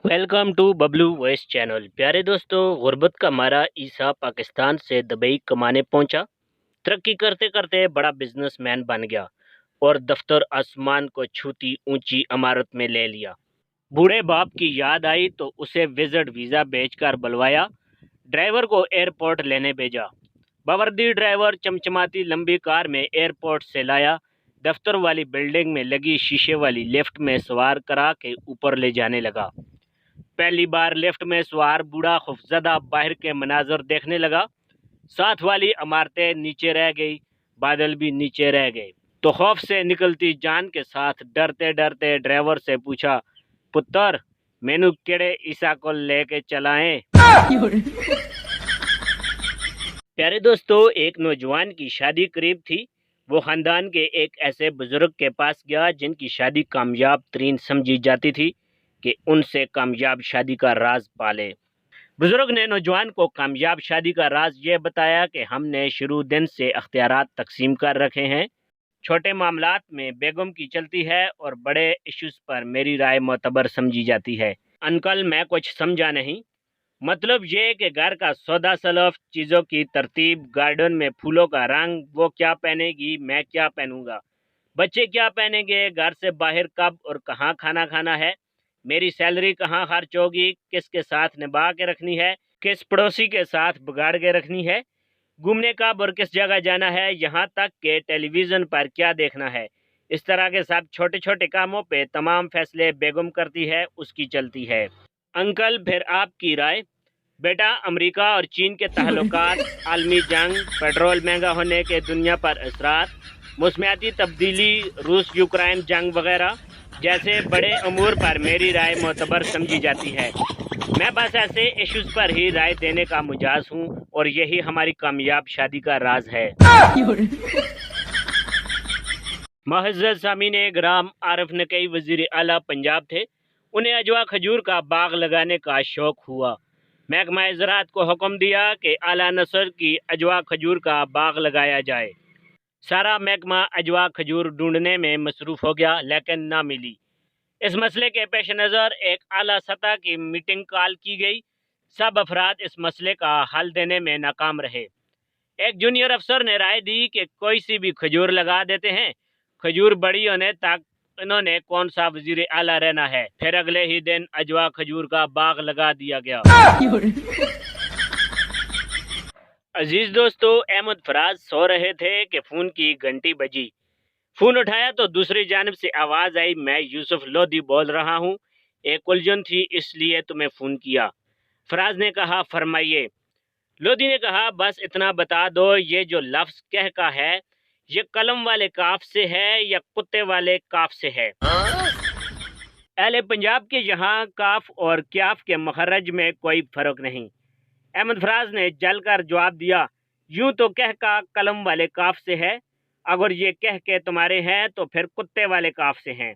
Welcome to Bablu voice channel. प्यारे दोस्तों, गुर्बत का मारा ईसा पाकिस्तान से दुबई कमाने पहुंचा। तरक्की करते करते बड़ा बिजनेसमैन बन गया और दफ्तर आसमान को छूती ऊंची इमारत में ले लिया। बूढ़े बाप की याद आई तो उसे विजिट वीज़ा भेजकर बुलवाया। ड्राइवर को एयरपोर्ट लेने भेजा। बावर्दी ड्राइवर चमचमाती लंबी कार में एयरपोर्ट से लाया। दफ्तर वाली बिल्डिंग में लगी शीशे वाली लिफ्ट में सवार करा के ऊपर ले जाने लगा। पहली बार लिफ्ट में सवार बूढ़ा खौफजदा बाहर के मनाजर देखने लगा। साथ वाली इमारतें नीचे रह गई, बादल भी नीचे रह गए। तो खौफ से निकलती जान के साथ डरते डरते ड्राइवर से पूछा, पुत्र मैनू केड़े ईसा को लेके चलाएं। प्यारे दोस्तों, एक नौजवान की शादी करीब थी। वो खानदान के एक ऐसे बुजुर्ग के पास गया जिनकी शादी कामयाब तरीन समझी जाती थी कि उनसे कामयाब शादी का राज पाले। बुजुर्ग ने नौजवान को कामयाब शादी का राज ये बताया कि हमने शुरू दिन से अख्तियारात तकसीम कर रखे हैं। छोटे मामलात में बेगम की चलती है और बड़े इश्यूज पर मेरी राय मोतबर समझी जाती है। अंकल मैं कुछ समझा नहीं। मतलब ये कि घर का सौदा सलफ, चीज़ों की तरतीब, गार्डन में फूलों का रंग, वो क्या पहनेगी मैं क्या पहनूंगा, बच्चे क्या पहनेंगे, घर से बाहर कब और कहाँ खाना खाना है, मेरी सैलरी कहाँ खर्च होगी, किसके साथ निभा के रखनी है, किस पड़ोसी के साथ बिगाड़ के रखनी है, घूमने कब और किस जगह जाना है, यहाँ तक कि टेलीविज़न पर क्या देखना है। इस तरह के सब छोटे छोटे कामों पे तमाम फैसले बेगम करती है, उसकी चलती है। अंकल फिर आपकी राय। बेटा, अमेरिका और चीन के ताल्लुकात, आलमी जंग, पेट्रोल महंगा होने के दुनिया पर असरात, मौसमियाती तब्दीली, रूस यूक्रेन जंग वगैरह जैसे बड़े अमूर पर मेरी राय मोतबर समझी जाती है। मैं बस ऐसे इश्यूज पर ही राय देने का मुजाज हूँ और यही हमारी कामयाब शादी का राज है। मुअज़्ज़ज़ सामीन ग्राम, आरिफ नकई वज़ीर आला पंजाब थे। उन्हें अजवा खजूर का बाग लगाने का शौक़ हुआ। महकमा ज़राअत को हुक्म दिया कि आला नस्ल की अजवा खजूर का बाग लगाया जाए। सारा महकमा अजवा खजूर ढूंढने में मसरूफ़ हो गया, लेकिन ना मिली। इस मसले के पेश नज़र एक आला सतह की मीटिंग कॉल की गई। सब अफराद इस मसले का हल देने में नाकाम रहे। एक जूनियर अफसर ने राय दी कि कोई सी भी खजूर लगा देते हैं, खजूर बड़ी होने तक इन्होंने कौन सा वजीर आला रहना है। फिर अगले ही दिन अजवा खजूर का बाग लगा दिया गया। अजीज दोस्तों, अहमद फराज सो रहे थे कि फ़ोन की घंटी बजी। फ़ोन उठाया तो दूसरी जानिब से आवाज़ आई, मैं यूसुफ लोधी बोल रहा हूँ, एक उलझन थी इसलिए तुम्हें फ़ोन किया। फराज ने कहा, फरमाइए। लोधी ने कहा, बस इतना बता दो, ये जो लफ्ज़ कह का है ये कलम वाले काफ से है या कुत्ते वाले काफ से है। अहले पंजाब के यहाँ काफ और क्याफ के मखरज में कोई फ़र्क नहीं। अहमद फराज ने जलकर जवाब दिया, यूं तो कह का कलम वाले काफ से है, अगर ये कह के तुम्हारे हैं तो फिर कुत्ते वाले काफ से हैं।